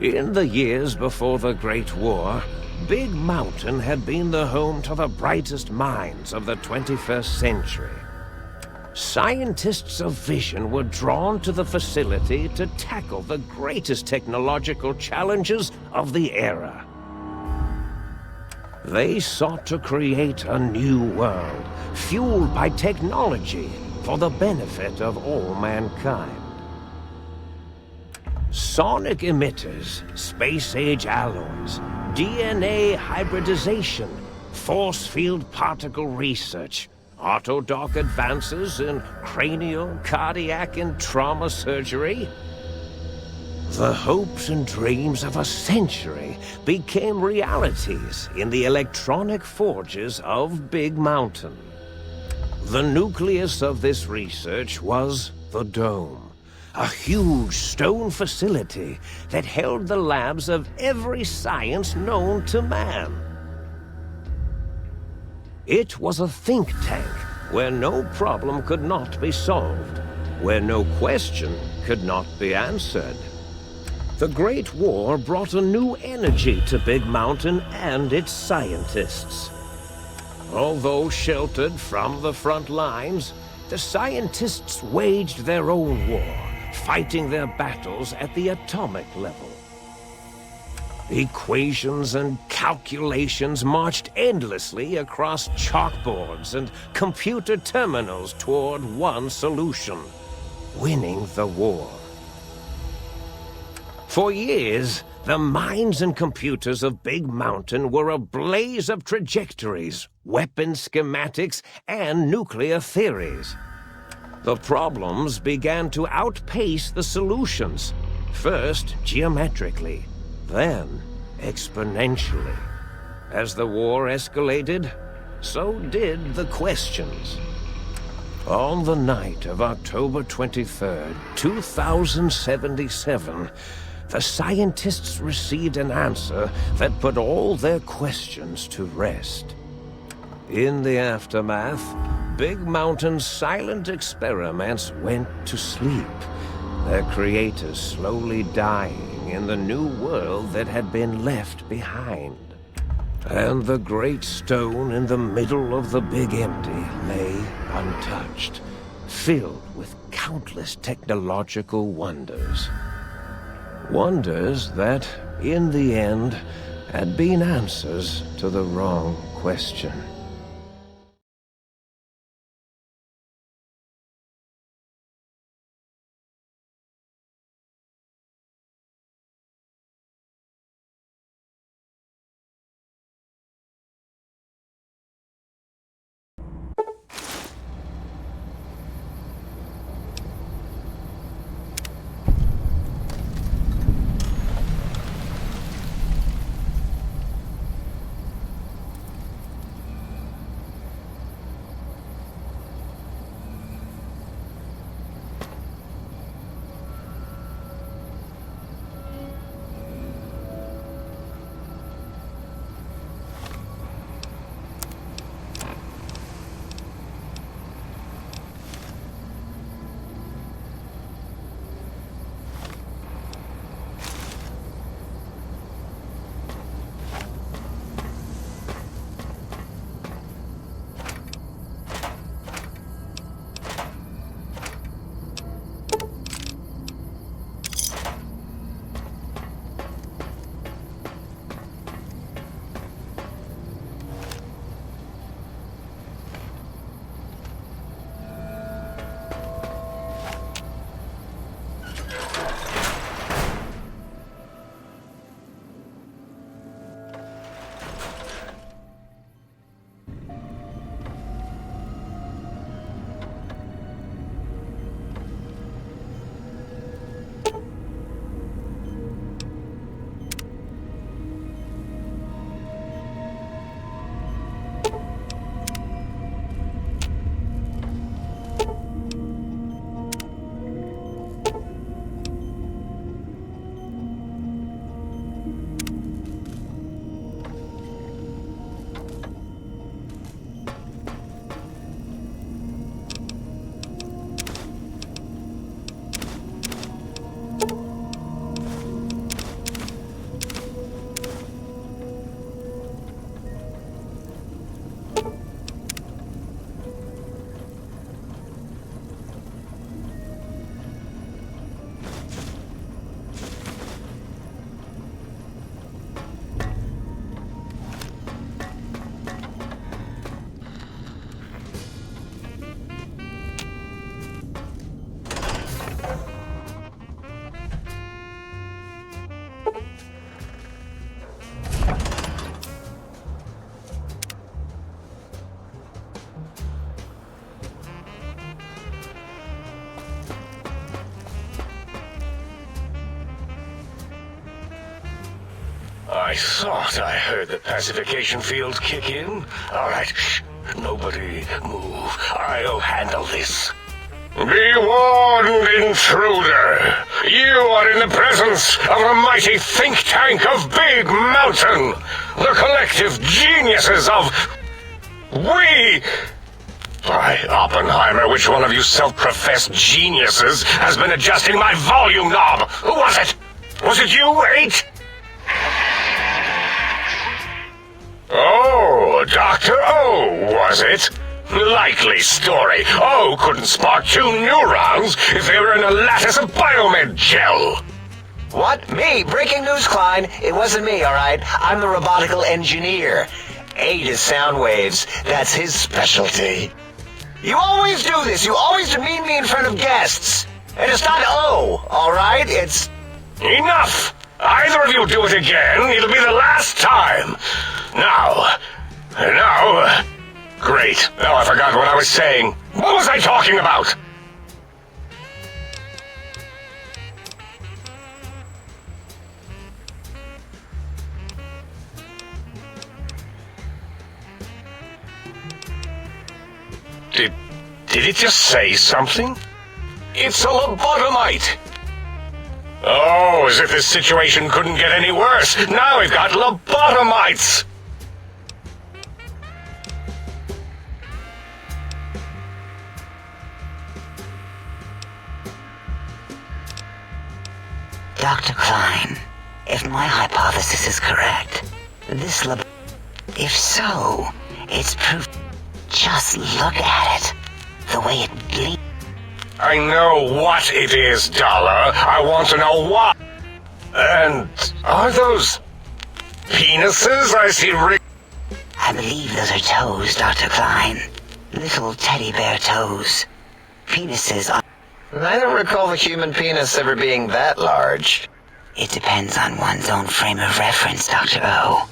In the years before the Great War, Big Mountain had been the home to the brightest minds of the 21st century. Scientists of vision were drawn to the facility to tackle the greatest technological challenges of the era. They sought to create a new world, fueled by technology for the benefit of all mankind. Sonic emitters, space-age alloys, DNA hybridization, force field particle research, autodoc advances in cranial, cardiac, and trauma surgery. The hopes and dreams of a century became realities in the electronic forges of Big Mountain. The nucleus of this research was the Dome, a huge stone facility that held the labs of every science known to man. It was a think tank where no problem could not be solved, where no question could not be answered. The Great War brought a new energy to Big Mountain and its scientists. Although sheltered from the front lines, the scientists waged their own war, fighting their battles at the atomic level. Equations and calculations marched endlessly across chalkboards and computer terminals toward one solution: winning the war. For years, the minds and computers of Big Mountain were a blaze of trajectories, weapon schematics, and nuclear theories. The problems began to outpace the solutions, first geometrically, then exponentially. As the war escalated, so did the questions. On the night of October 23rd, 2077, the scientists received an answer that put all their questions to rest. In the aftermath, Big Mountain's silent experiments went to sleep, their creators slowly dying in the new world that had been left behind. And the great stone in the middle of the Big Empty lay untouched, filled with countless technological wonders. Wonders that, in the end, had been answers to the wrong question. I thought I heard the pacification field kick in. All right, shh. Nobody move. I'll handle this. Be warned, intruder. You are in the presence of the mighty think tank of Big Mountain. The collective geniuses of... We... By Oppenheimer, which one of you self-professed geniuses has been adjusting my volume knob? Who was it? Was it you, 8? Oh, Dr. O, was it? Likely story. O couldn't spark 2 neurons if they were in a lattice of biomed gel. What? Me? Breaking news, Klein. It wasn't me, all right? I'm the robotical engineer. 8 is sound waves. That's his specialty. You always do this. You always demean me in front of guests. And it's not O, all right? It's... Enough! Either of you do it again, it'll be the last time. Now... Great. Now I forgot what I was saying. What was I talking about? Did it just say something? It's a lobotomite! Oh, as if this situation couldn't get any worse. Now we've got lobotomites! Dr. Klein, if my hypothesis is correct, this if so, it's proof. Just look at it. The way it bleeds. I know what it is, Dollar. I want to know what. And are those penises I see I believe those are toes, Dr. Klein. Little teddy bear toes. Penises are... I don't recall the human penis ever being that large. It depends on one's own frame of reference, Dr. O.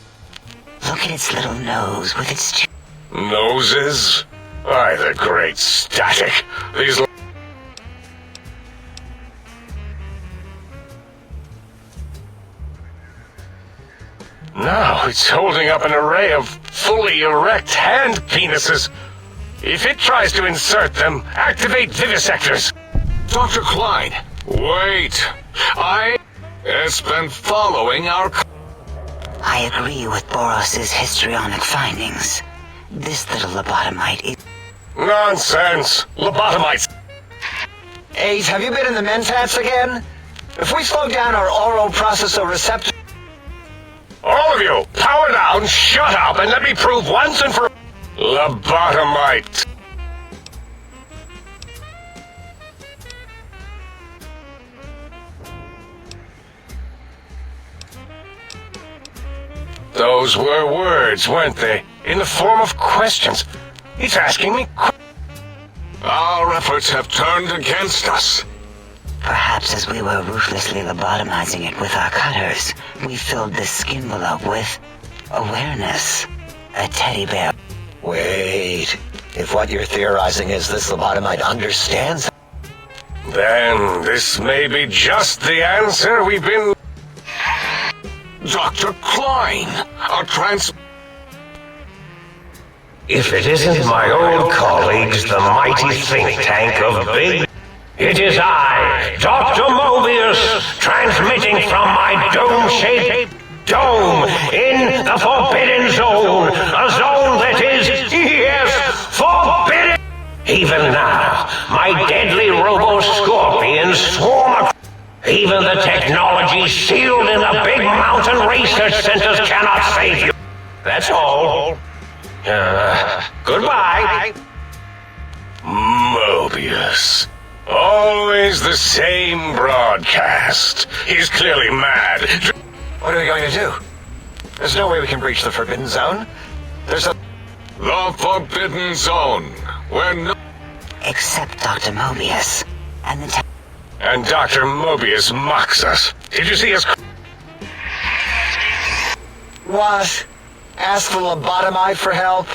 Look at its little nose with its two... Noses? Why, the great static. These... Now it's holding up an array of fully erect hand penises. If it tries to insert them, activate vivisectors. Dr. Klein, wait. It's been following our... I agree with Boros's histrionic findings. This little lobotomite is... Nonsense! Lobotomites! 8, have you been in the mentats again? If we slow down our oral processor receptor... All of you, power down, shut up, and let me prove once and for... Lobotomite! Those were words, weren't they? In the form of questions. It's asking me Our efforts have turned against us. Perhaps as we were ruthlessly lobotomizing it with our cutters, we filled this skin envelope with awareness. A teddy bear. Wait. If what you're theorizing is this lobotomite understands... Then this may be just the answer we've been... Dr. Klein, a If it isn't my old colleagues, the mighty think tank of Big... It is I, Dr. Mobius, transmitting from my dome-shaped dome in the Forbidden Zone, a zone that is, yes, forbidden! Even now, my deadly robo-scorpions swarm... Even the technology sealed in the Big Mountain research centers cannot save you. That's all. Goodbye. Mobius. Always the same broadcast. He's clearly mad. What are we going to do? There's no way we can breach the Forbidden Zone. There's a... The Forbidden Zone. Where no... Except Dr. Mobius. And the... And Dr. Mobius mocks us. Did you see us... What? Ask the lobotomite for help?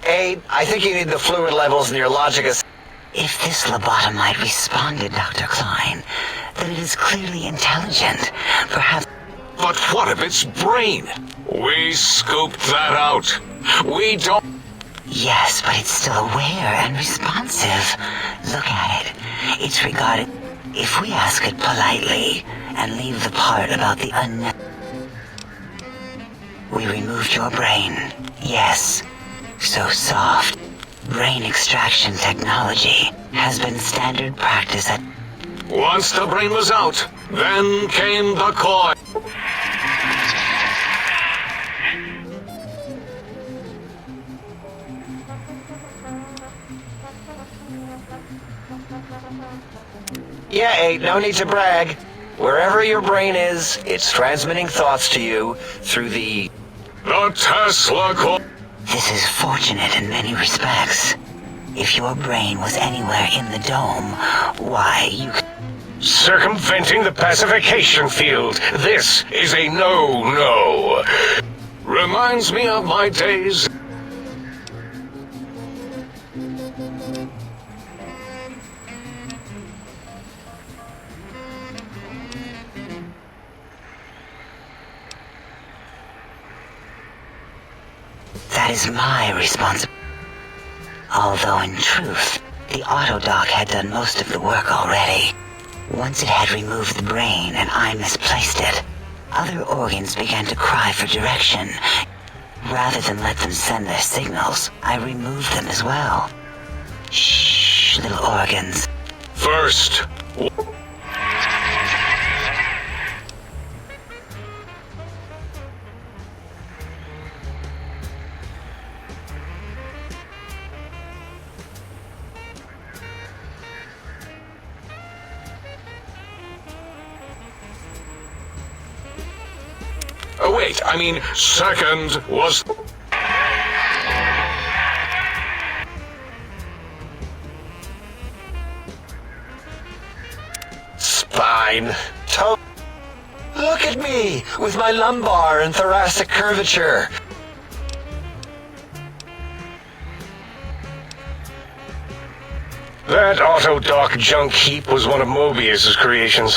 8, I think you need the fluid levels in your logic is... If this lobotomite responded, Dr. Klein, then it is clearly intelligent. Perhaps... But what of its brain? We scooped that out. We don't... Yes, but it's still aware and responsive. Look at it. It's regarded... If we ask it politely and leave the part about the unknown... We removed your brain. Yes. So soft. Brain extraction technology has been standard practice at... Once the brain was out, then came the coin. Yeah, 8, no need to brag. Wherever your brain is, it's transmitting thoughts to you through the Tesla coin. This is fortunate in many respects. If your brain was anywhere in the dome, why, you could... Circumventing the pacification field. This is a no-no. Reminds me of my days. That is my responsibility. Although in truth, the autodoc had done most of the work already. Once it had removed the brain and I misplaced it, other organs began to cry for direction. Rather than let them send their signals, I removed them as well. Shh, little organs. First, wait, I mean, second was... spine. Toe. Look at me, with my lumbar and thoracic curvature. That autodoc junk heap was one of Mobius's creations.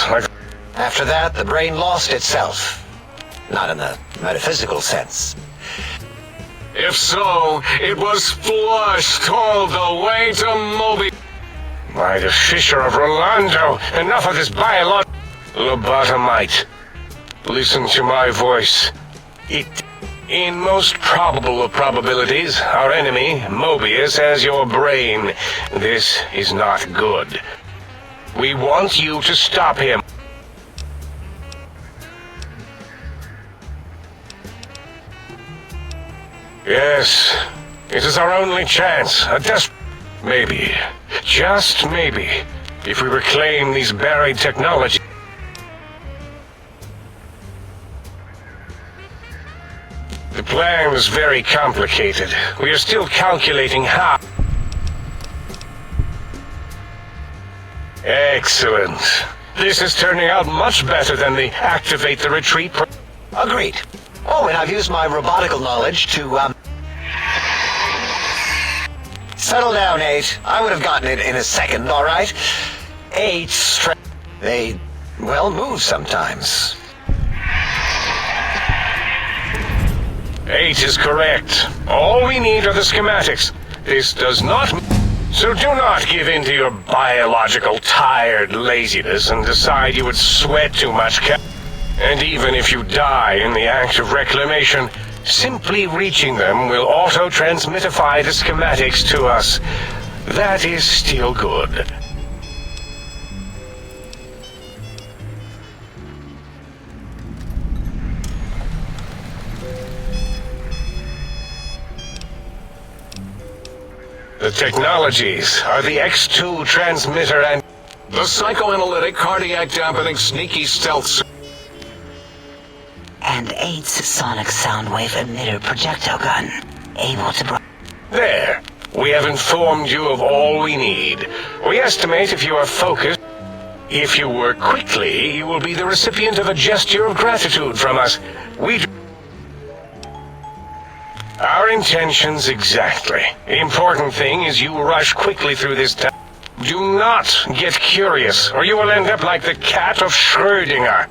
After that, the brain lost itself. Not in the metaphysical sense. If so, it was flushed all the way to Mobius. By the Fisher of Rolando, enough of this biological... Lobotomite. Listen to my voice. In most probable of probabilities, our enemy, Mobius, has your brain. This is not good. We want you to stop him. Yes, it is our only chance. Maybe, just maybe, if we reclaim these buried technologies. The plan is very complicated. We are still calculating how. Excellent. This is turning out much better than the activate the retreat. Agreed. Oh, and I've used my robotical knowledge to, Settle down, 8. I would have gotten it in a second, all right? 8's they, well, move sometimes. 8 is correct. All we need are the schematics. This does not... So do not give in to your biological tired laziness and decide you would sweat too much. And even if you die in the act of reclamation, simply reaching them will auto-transmitify the schematics to us. That is still good. The technologies are the X2 transmitter and the psychoanalytic, cardiac dampening, sneaky stealth. And 8's sonic soundwave emitter projectile gun, able to... There. We have informed you of all we need. We estimate if you are focused, if you work quickly, you will be the recipient of a gesture of gratitude from us. Our intentions exactly. The important thing is you rush quickly through this time. Do not get curious, or you will end up like the cat of Schrödinger.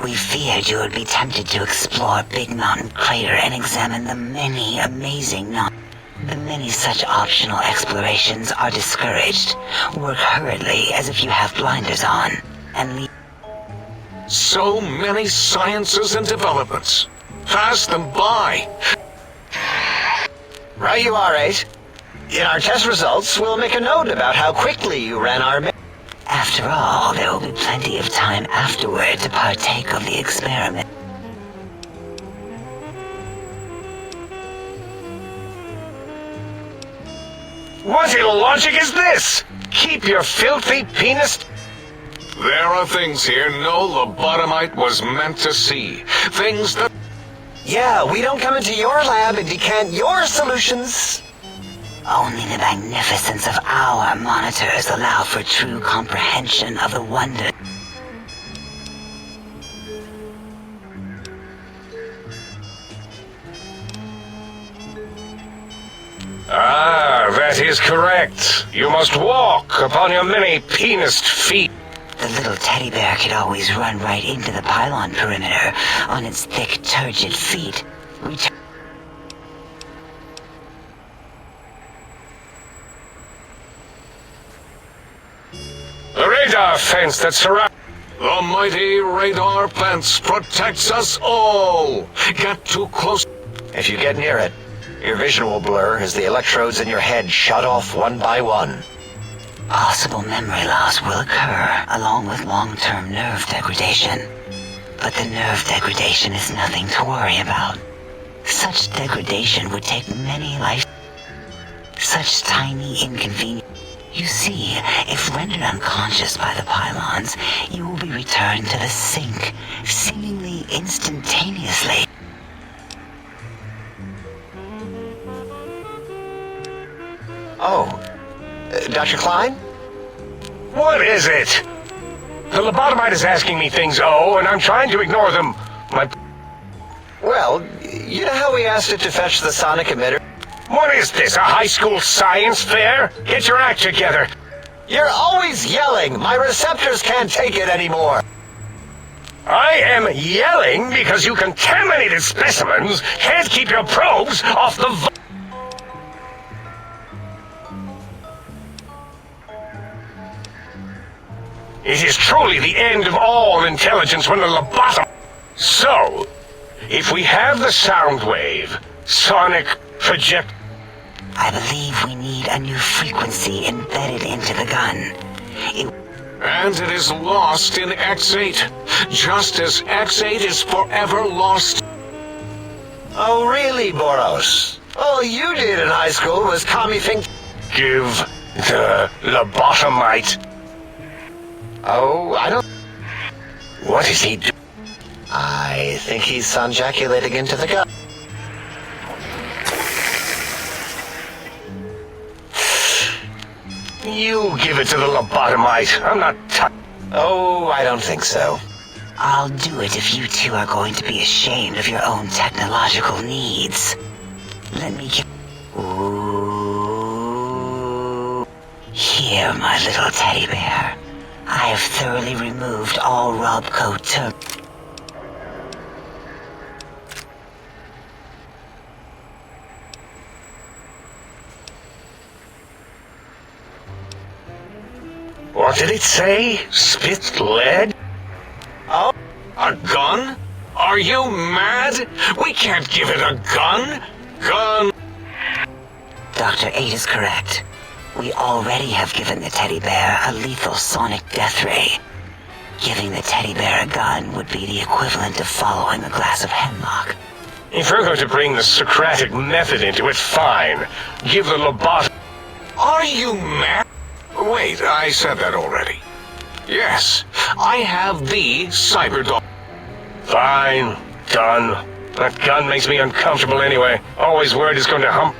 We feared you would be tempted to explore Big Mountain Crater and examine the many amazing The many such optional explorations are discouraged. Work hurriedly as if you have blinders on, and leave. So many sciences and developments. Pass them by. Right you are, 8. In our test results, we'll make a note about how quickly you ran our... After all, there will be plenty of time afterward to partake of the experiment. What illogic is this? Keep your filthy penis... There are things here no lobotomite was meant to see. Things that... Yeah, we don't come into your lab and decant your solutions. Only the magnificence of our monitors allow for true comprehension of the wonder. Ah, that is correct. You must walk upon your many penised feet. The little teddy bear could always run right into the pylon perimeter on its thick, turgid feet. The radar fence that surrounds... The mighty radar fence protects us all. Get too close... If you get near it, your vision will blur as the electrodes in your head shut off one by one. Possible memory loss will occur, along with long-term nerve degradation. But the nerve degradation is nothing to worry about. Such degradation would take many lives. Such tiny inconvenience. You see, if rendered unconscious by the pylons, you will be returned to the sink, seemingly instantaneously. Oh, Dr. Klein? What is it? The lobotomite is asking me things, and I'm trying to ignore them. Well, you know how we asked it to fetch the sonic emitter? What is this, a high school science fair? Get your act together. You're always yelling. My receptors can't take it anymore. I am yelling because you contaminated specimens can't keep your probes off the... It is truly the end of all intelligence when the lobotom... So, if we have the sound wave, sonic project... I believe we need a new frequency embedded into the gun. And it is lost in X8, just as X8 is forever lost. Oh, really, Boros? All you did in high school was commie think... Give the lobotomite... Oh, I don't... What is he doing? I think he's sonjaculating into the gun. You give it to the lobotomite. I'm not Oh, I don't think so. I'll do it if you two are going to be ashamed of your own technological needs. Let me get... Ooh. Here, my little teddy bear. I have thoroughly removed all Robco term... What did it say? Spit lead? Oh? A gun? Are you mad? We can't give it a gun. Gun. Dr. 8 is correct. We already have given the teddy bear a lethal sonic death ray. Giving the teddy bear a gun would be the equivalent of following a glass of hemlock. If we're going to bring the Socratic method into it, fine. Give the lobotomite... Are you mad? Wait, I said that already. Yes, I have the cyberdog. Fine, done. That gun makes me uncomfortable anyway. Always worried it's going to hump.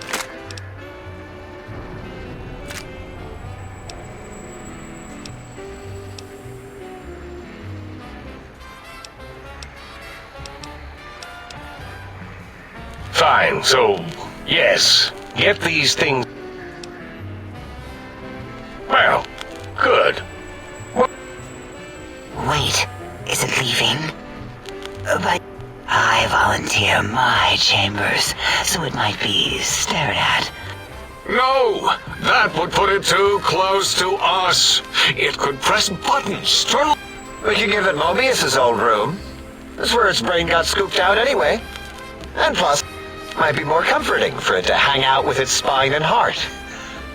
Fine, so, yes, get these things... Well, good. Wait, is it leaving? But I volunteer my chambers, so it might be stared at. No! That would put it too close to us. It could press buttons, turn... We could give it Mobius's old room. That's where its brain got scooped out anyway. And plus, might be more comforting for it to hang out with its spine and heart.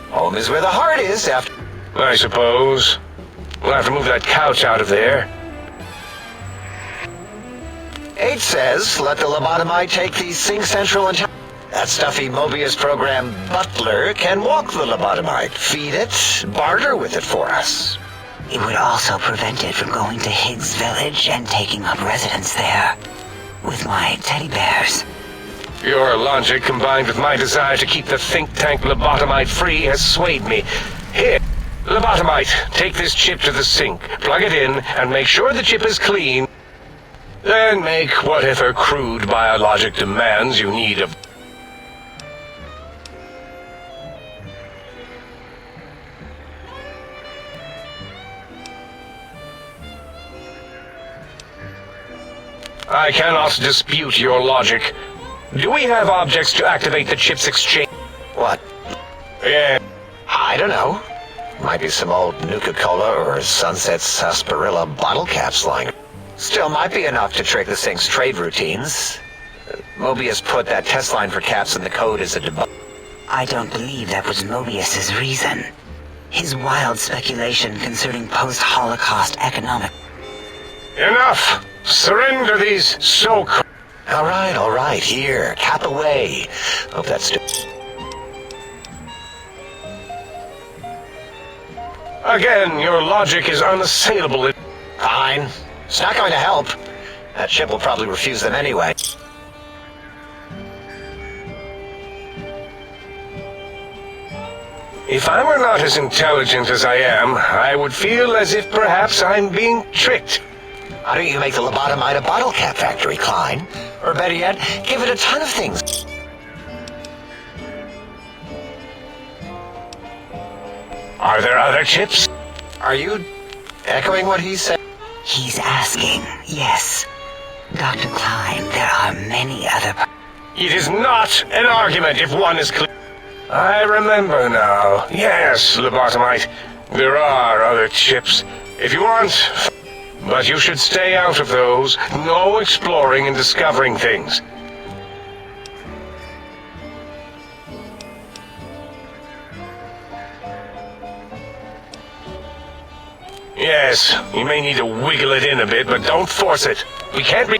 Home is where the heart is after... I suppose. We'll have to move that couch out of there. 8 says, let the lobotomite take the Sync Central and... That stuffy Mobius program butler can walk the lobotomite, feed it, barter with it for us. It would also prevent it from going to Higgs Village and taking up residence there. With my teddy bears. Your logic, combined with my desire to keep the think tank lobotomite free, has swayed me. Here, lobotomite, take this chip to the sink, plug it in, and make sure the chip is clean. Then make whatever crude biologic demands you need of... I cannot dispute your logic. Do we have objects to activate the chip's exchange? What? Yeah. I don't know. Might be some old Nuka-Cola or Sunset Sarsaparilla bottle caps lying. Still might be enough to trick the Sync's trade routines. Mobius put that test line for caps in the code as a debug. I don't believe that was Mobius's reason. His wild speculation concerning post-Holocaust economic... Enough! Surrender these so-called... All right, here, cap away. Hope that's... Again, your logic is unassailable. Fine. It's not going to help. That chip will probably refuse them anyway. If I were not as intelligent as I am, I would feel as if perhaps I'm being tricked. Why don't you make the lobotomite a bottle cap factory, Klein? Or better yet, give it a ton of things. Are there other chips? Are you echoing what he said? He's asking, yes. Dr. Klein, there are many other... It is not an argument if one is clear. I remember now. Yes, lobotomite. There are other chips. If you want... But you should stay out of those. No exploring and discovering things. Yes, you may need to wiggle it in a bit, but don't force it. We can't be...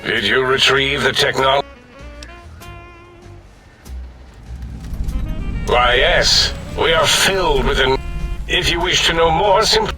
Did you retrieve the technology? Why, yes. We are filled with an... If you wish to know more, simply...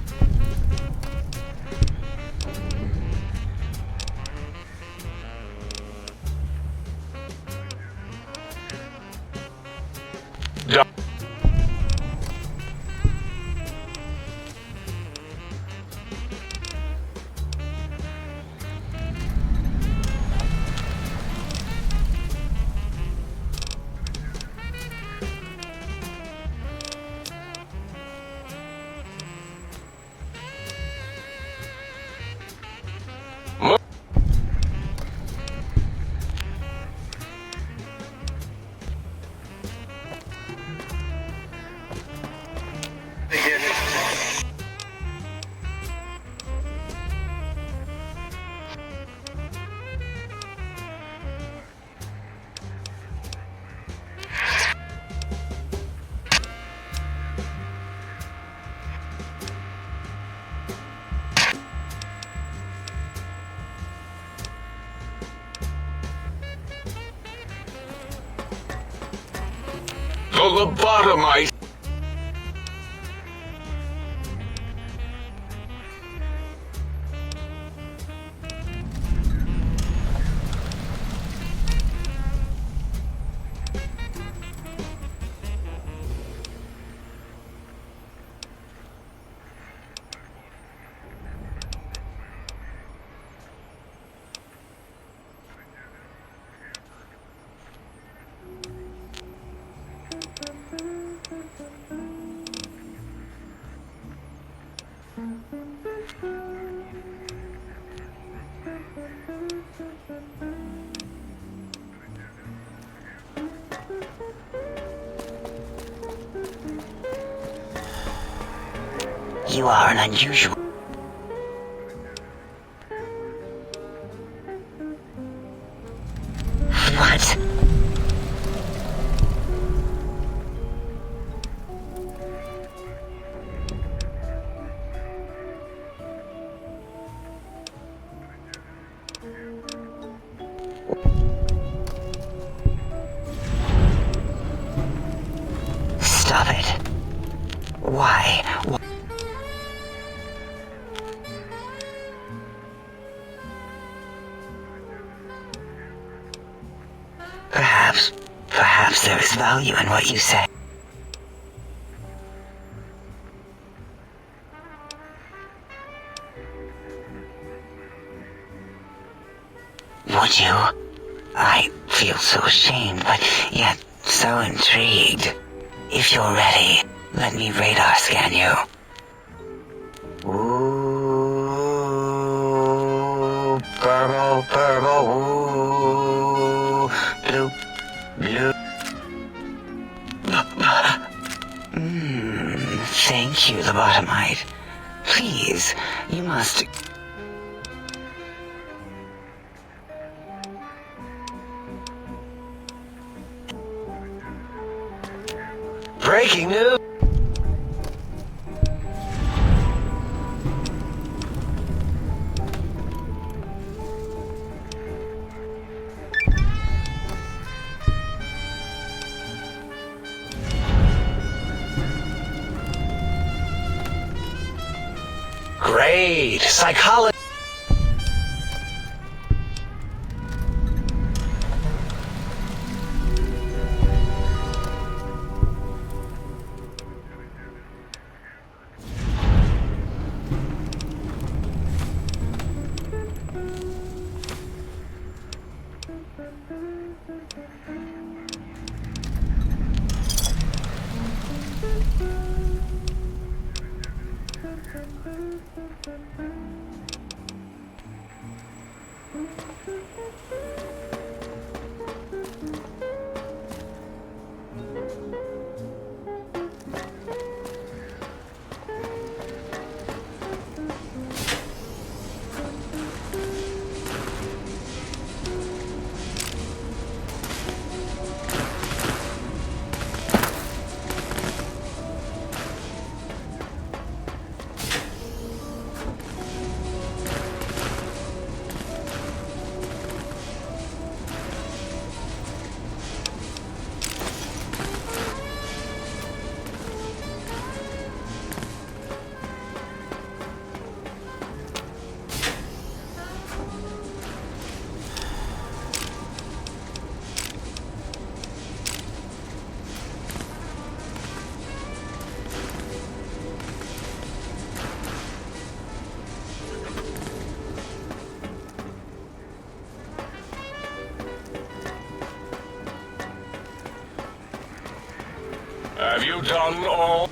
lobotomite. You are an unusual... What? Stop it. Why? Perhaps there is value in what you say. Would you? I feel so ashamed, but yet so intrigued. If you're ready, let me radar scan you. Ooh, purple, purple, ooh, blue, blue. Thank you, lobotomite. Please, you must... Breaking news! Great! Psychology! Have you done all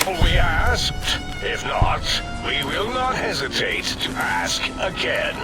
we asked? If not, we will not hesitate to ask again.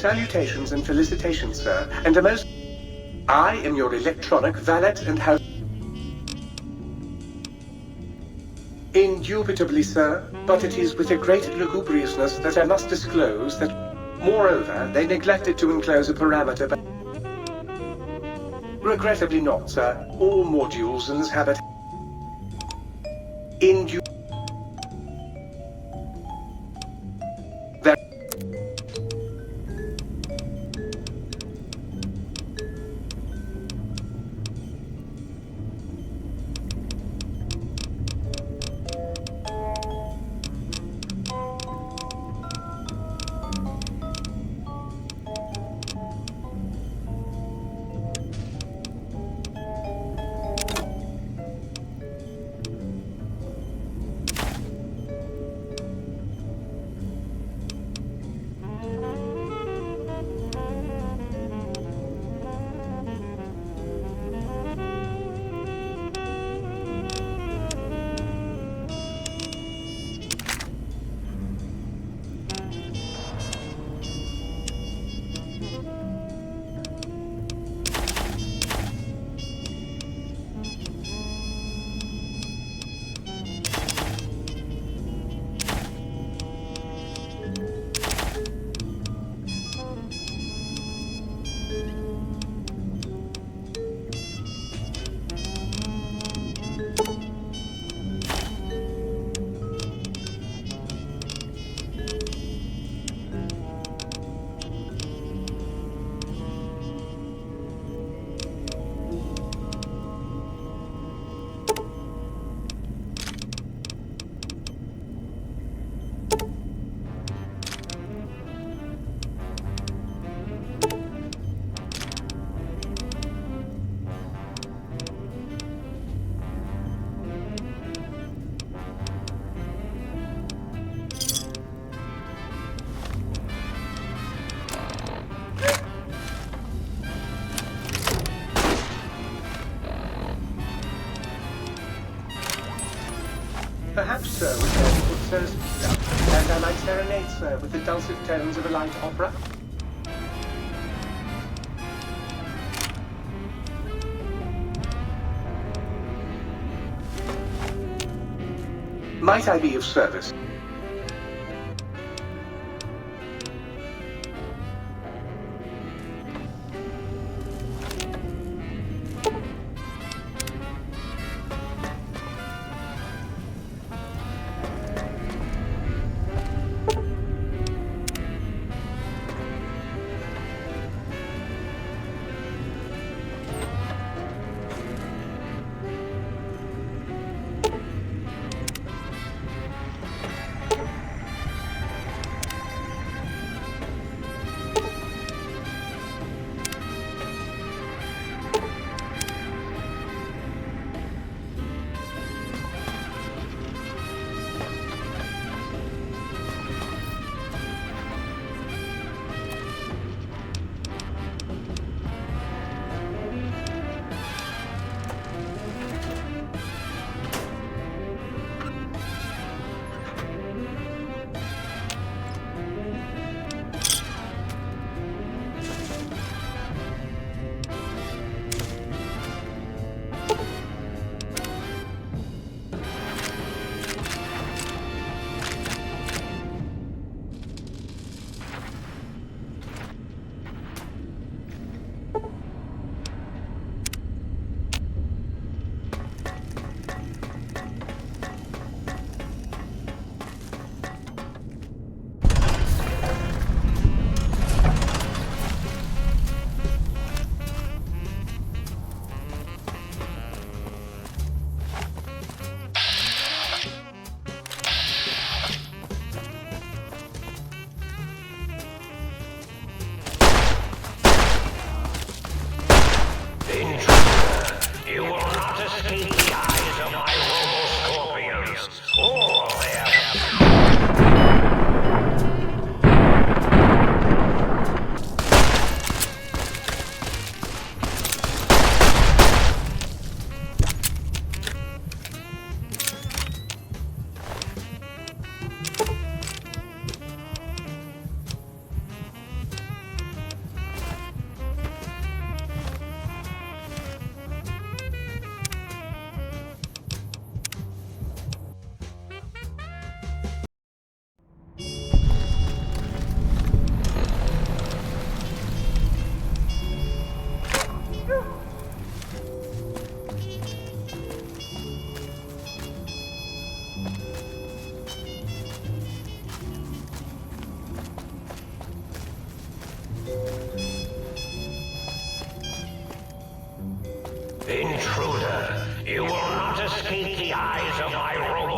Salutations and felicitations, sir, and a most... I am your electronic valet and house... Indubitably, sir, but it is with a great lugubriousness that I must disclose that, moreover, they neglected to enclose a parameter, but regrettably not, sir. All modules inhabit indu... Perhaps, sir, we can put Sir's feet up, and I might serenade, sir, with the dulcet tones of a light opera. Might I be of service?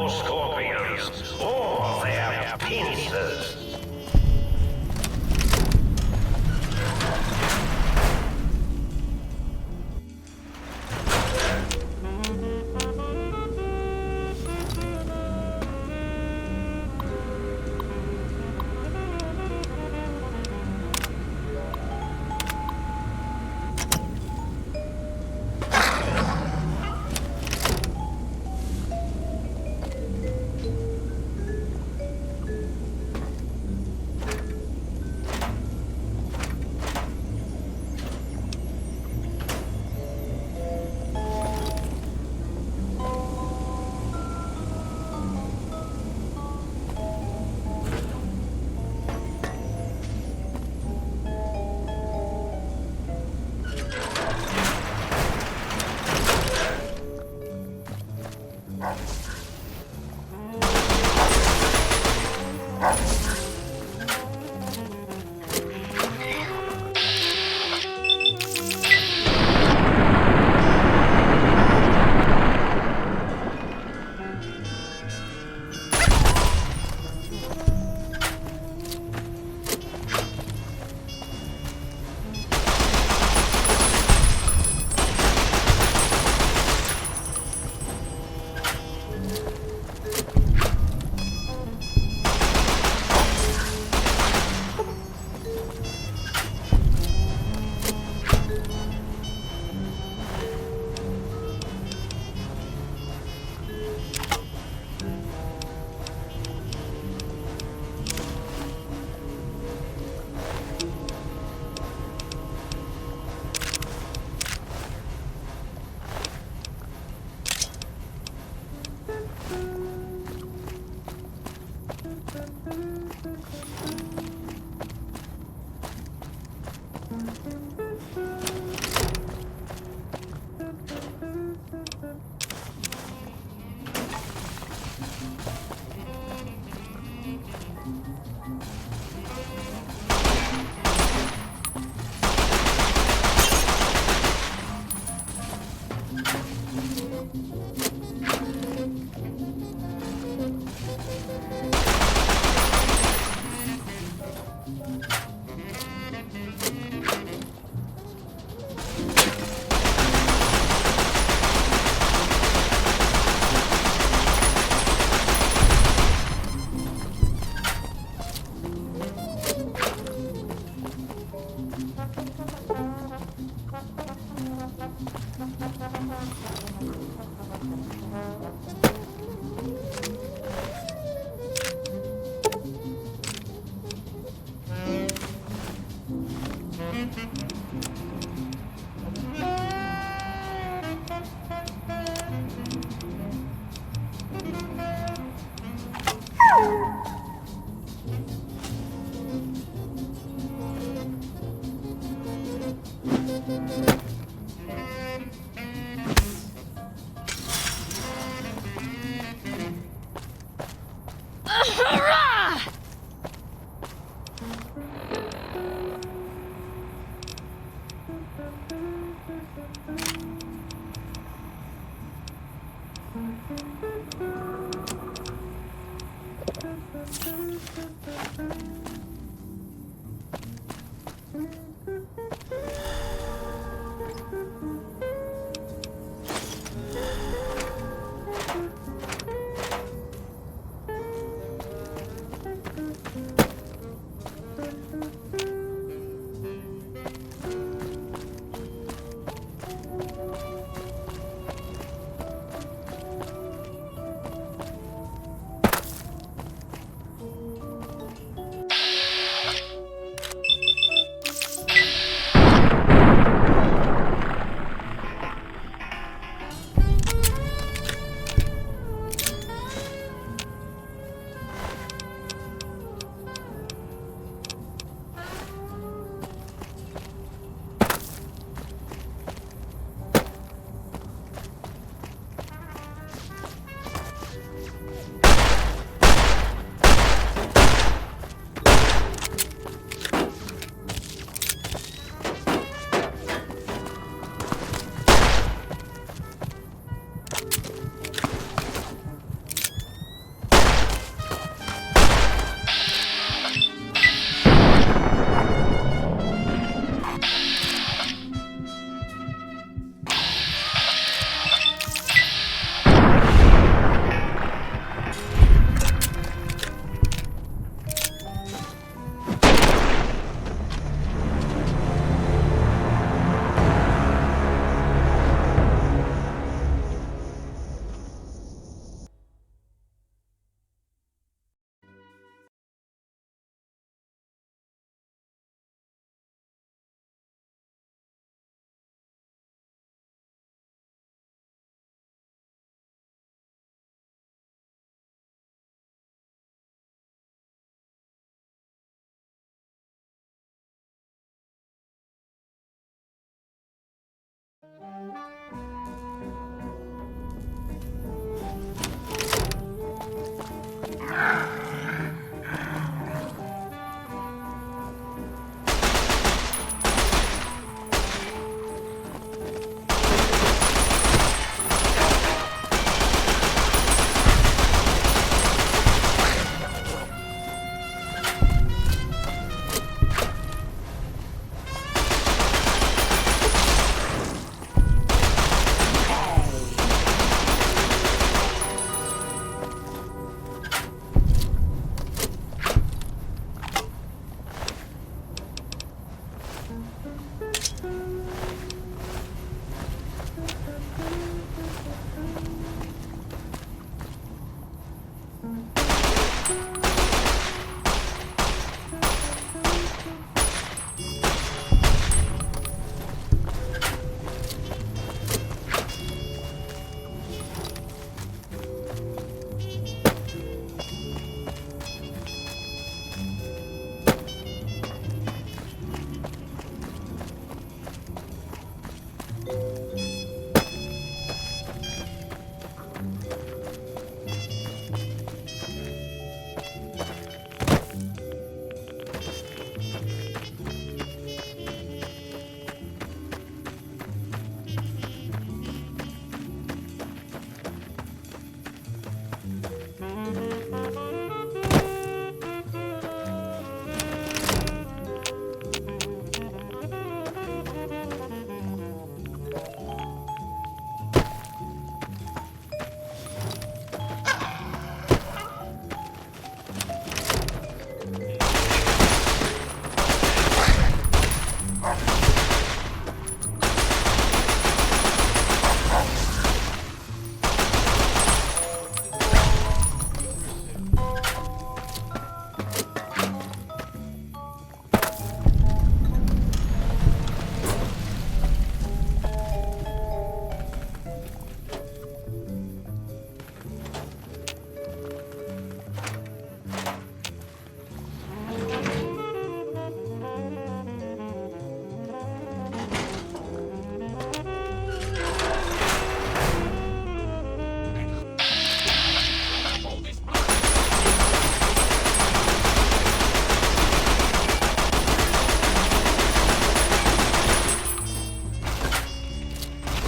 more scorpions, or their pincers.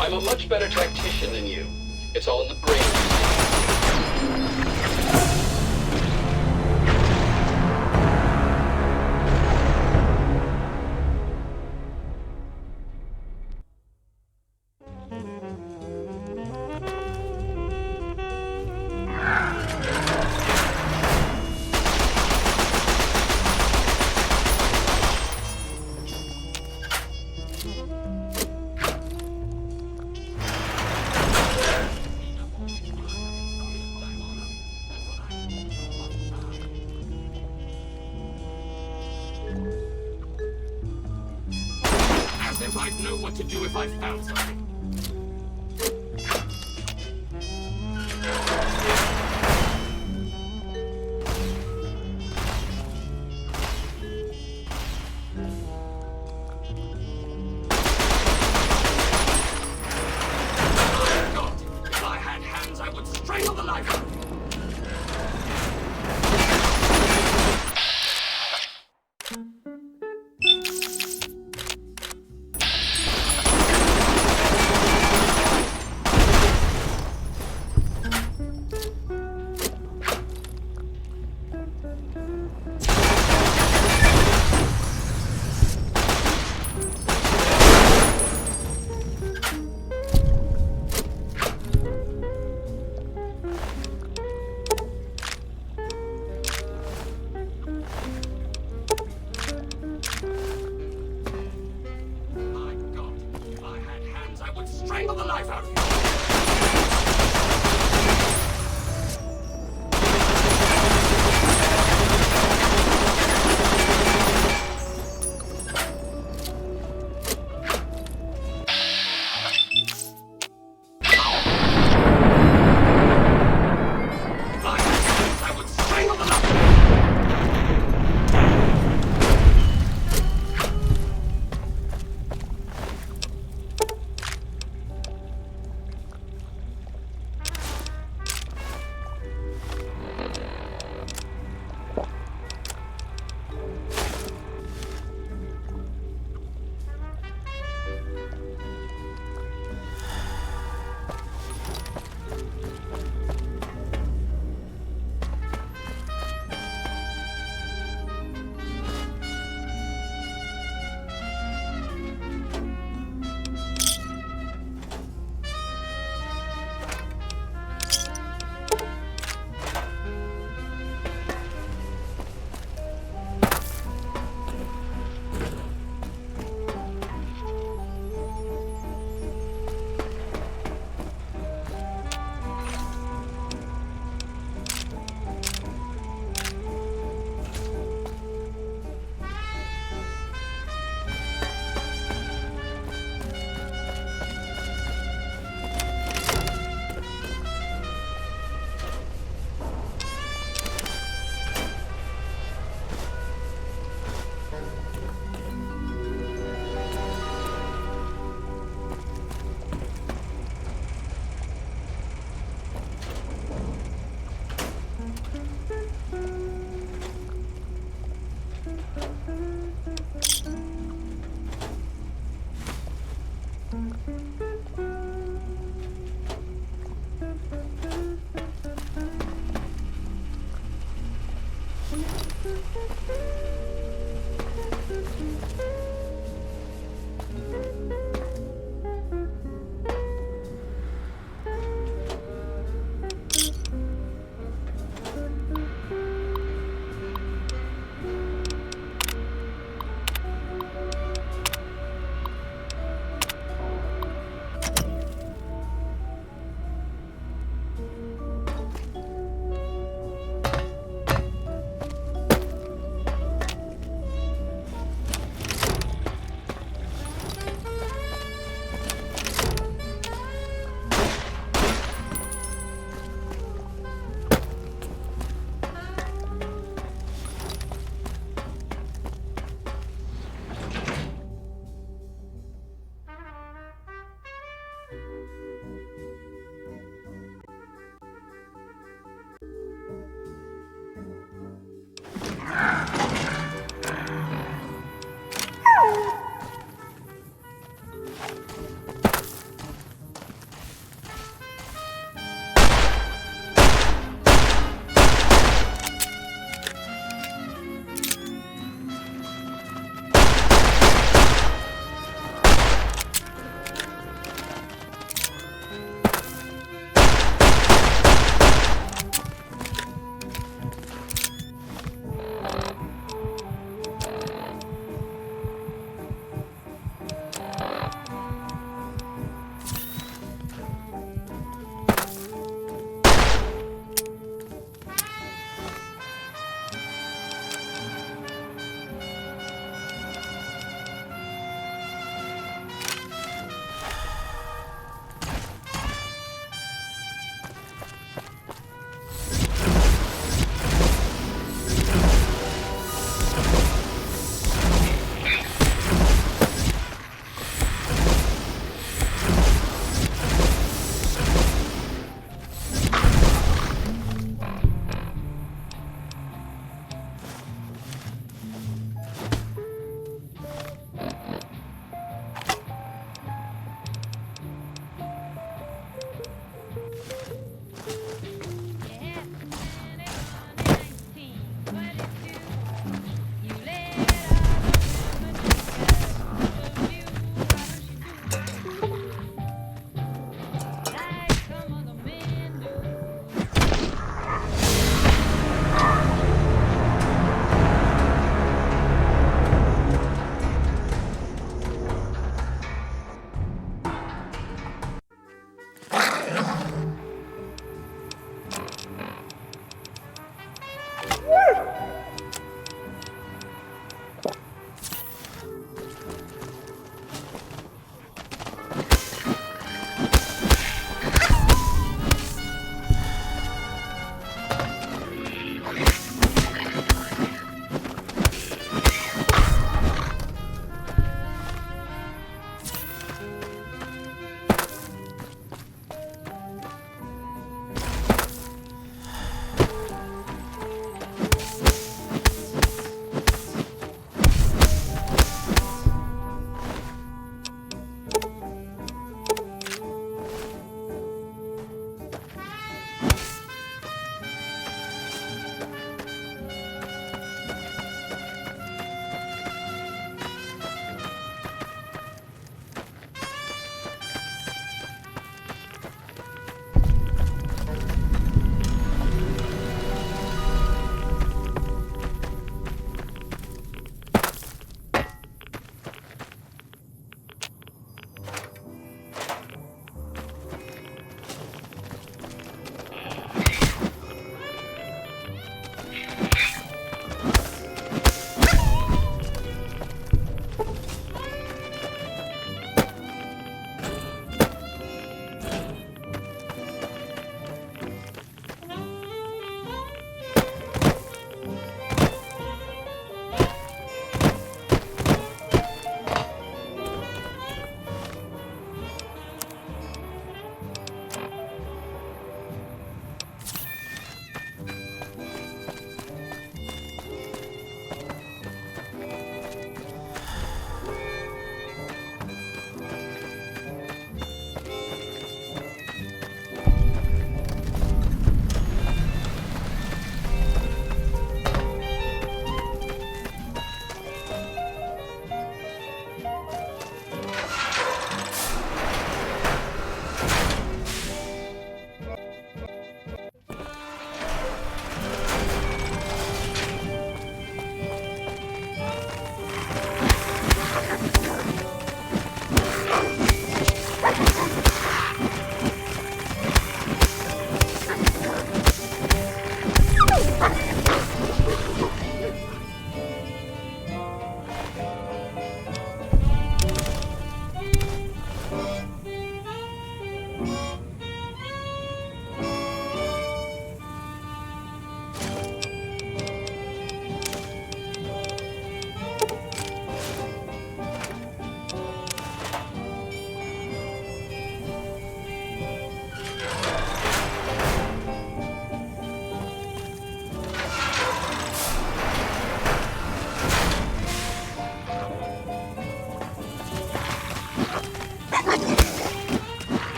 I'm a much better tactician than you. It's all in the brain. As if I'd know what to do if I found something. God, if I had hands, I would strangle the life out of you. Strangle the life out of you! I would strangle the life out of you!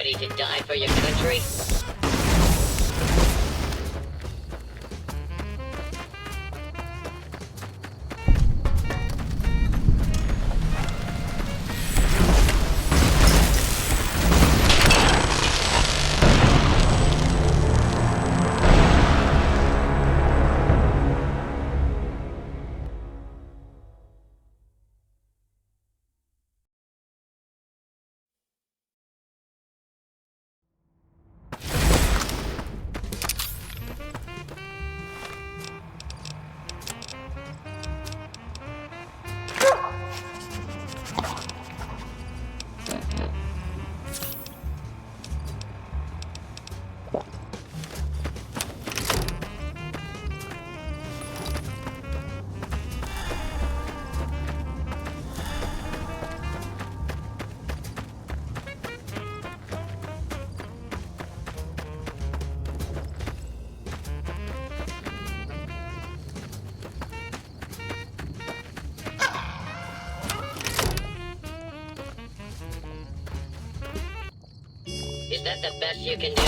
Ready to die for your country? Is that the best you can do?